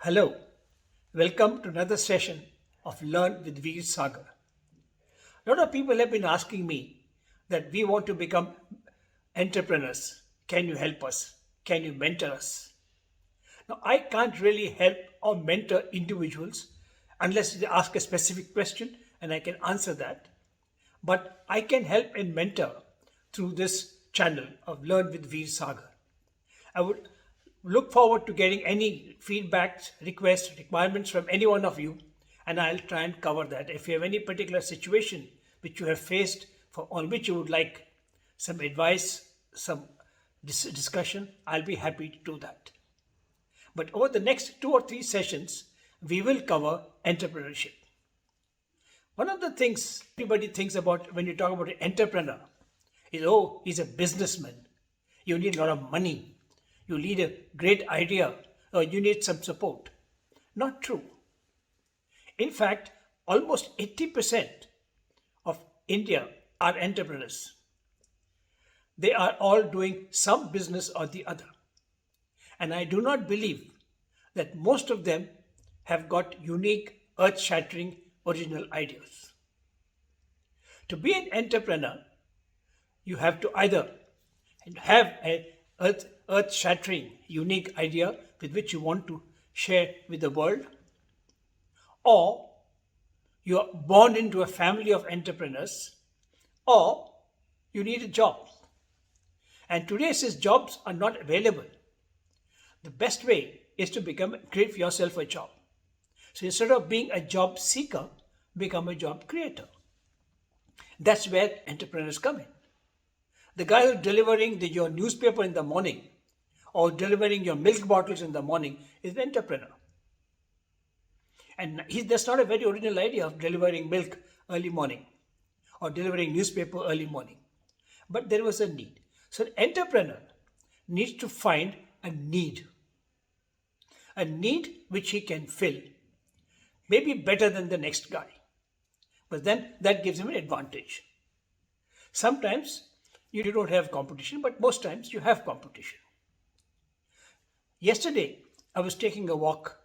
Hello, welcome to another session of Learn with Veer Sagar. A lot of people have been asking me that we want to become entrepreneurs. Can you help us? Can you mentor us? Now, I can't really help or mentor individuals unless they ask a specific question and I can answer that. But I can help and mentor through this channel of Learn with Veer Sagar. I would look forward to getting any feedbacks, requests, requirements from any one of you, and I'll try and cover that. If you have any particular situation which you have faced on which you would like some advice, some discussion, I'll be happy to do that. But over the next 2 or 3 sessions, we will cover entrepreneurship. One of the things everybody thinks about when you talk about an entrepreneur is, oh, he's a businessman. You need a lot of money. You need a great idea, or you need some support. Not true. In fact, almost 80% of India are entrepreneurs. They are all doing some business or the other. And I do not believe that most of them have got unique, earth-shattering, original ideas. To be an entrepreneur, you have to either have an earth-shattering, unique idea with which you want to share with the world, or you are born into a family of entrepreneurs, or you need a job. And today, since jobs are not available, the best way is to create for yourself a job. So instead of being a job seeker, become a job creator. That's where entrepreneurs come in. The guy who's delivering your newspaper in the morning or delivering your milk bottles in the morning is an entrepreneur. And that's not a very original idea of delivering milk early morning or delivering newspaper early morning. But there was a need. So an entrepreneur needs to find a need which he can fill, maybe better than the next guy. But then that gives him an advantage. Sometimes you don't have competition, but most times you have competition. Yesterday, I was taking a walk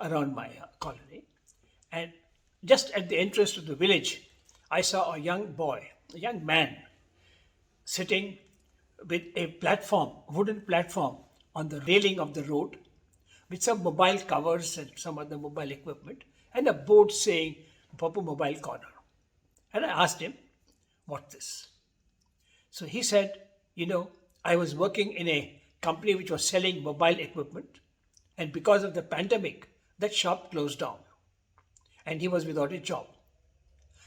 around my colony, and just at the entrance to the village, I saw a young man, sitting with a wooden platform on the railing of the road, with some mobile covers and some other mobile equipment, and a board saying Papa Mobile Corner. And I asked him, what's this? So he said, I was working in a company which was selling mobile equipment, and because of the pandemic, that shop closed down, and he was without a job.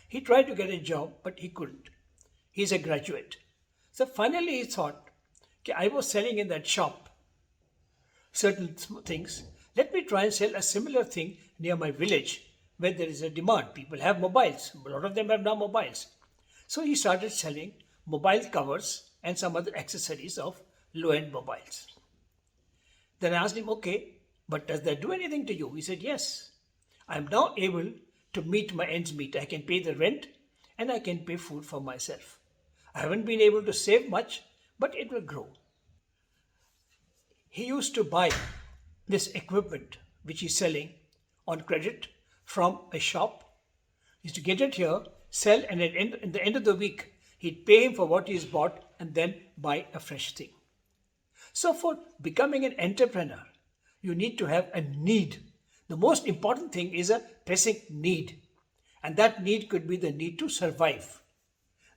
He tried to get a job, but he couldn't. He's a graduate. So finally he thought, okay, I was selling in that shop certain things. Let me try and sell a similar thing near my village where there is a demand. People have mobiles. A lot of them have now mobiles. So he started selling mobile covers and some other accessories of low-end mobiles. Then I asked him, okay, but does that do anything to you? He said, yes. I'm now able to meet my ends meet. I can pay the rent and I can pay food for myself. I haven't been able to save much, but it will grow. He used to buy this equipment which he's selling on credit from a shop. He used to get it here, sell, and at the end of the week, he'd pay him for what he's bought and then buy a fresh thing. So for becoming an entrepreneur, you need to have a need. The most important thing is a pressing need. And that need could be the need to survive.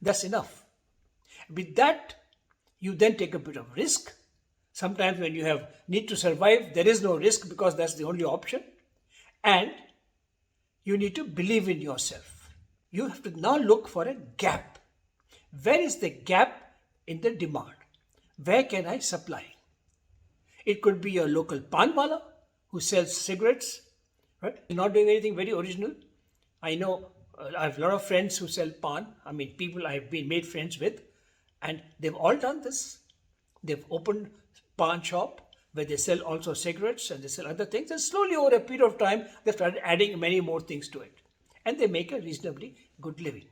That's enough. With that, you then take a bit of risk. Sometimes when you have need to survive, there is no risk because that's the only option. And you need to believe in yourself. You have to now look for a gap. Where is the gap in the demand? Where can I supply? It could be your local panwala who sells cigarettes, right? He's not doing anything very original. I know I have a lot of friends who sell pan. People I've been made friends with, and they've all done this. They've opened pawn shop where they sell also cigarettes and they sell other things, and slowly over a period of time they started adding many more things to it, and they make a reasonably good living.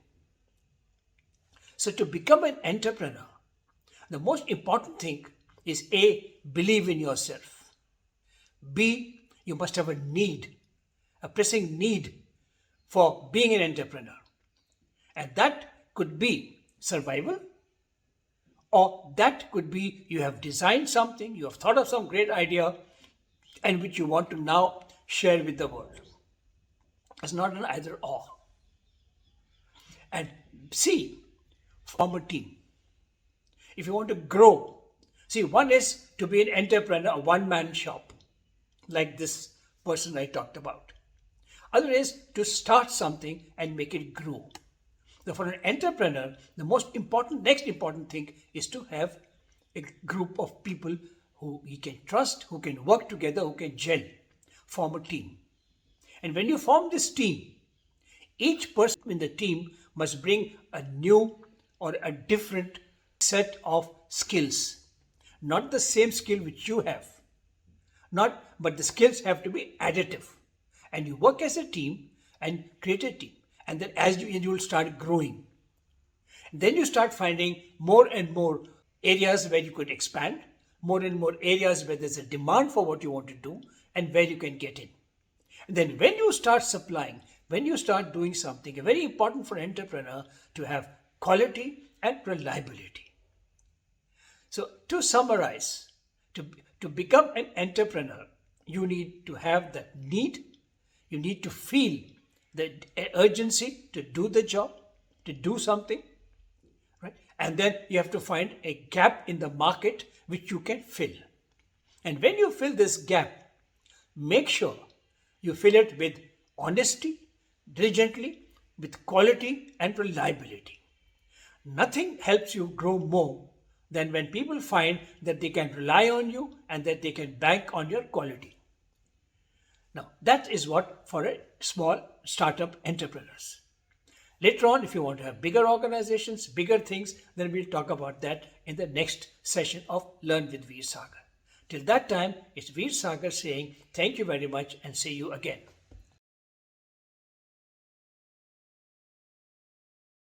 So to become an entrepreneur, the most important thing is A, believe in yourself. B, You must have a need, a pressing need for being an entrepreneur. And that could be survival, or that could be you have designed something, you have thought of some great idea, and which you want to now share with the world. It's not an either or. And C, form a team. If you want to grow, see, one is to be an entrepreneur, a one-man shop, like this person I talked about. Other is to start something and make it grow. So for an entrepreneur, the next important thing is to have a group of people who he can trust, who can work together, who can gel, form a team. And when you form this team, each person in the team must bring a new or a different set of skills. Not the same skill which you have. But the skills have to be additive. And you work as a team and create a team. And then as you will start growing. Then you start finding more and more areas where you could expand, more and more areas where there's a demand for what you want to do and where you can get in. And then when you start supplying, when you start doing something, very important for an entrepreneur to have quality and reliability. So to summarize, to become an entrepreneur, you need to have that need, you need to feel the urgency to do the job, to do something, right? And then you have to find a gap in the market which you can fill. And when you fill this gap, make sure you fill it with honesty, diligently, with quality and reliability. Nothing helps you grow more than when people find that they can rely on you and that they can bank on your quality. Now, that is what for a small startup entrepreneurs. Later on, if you want to have bigger organizations, bigger things, then we'll talk about that in the next session of Learn with Veer Sagar. Till that time, it's Veer Sagar saying thank you very much and see you again.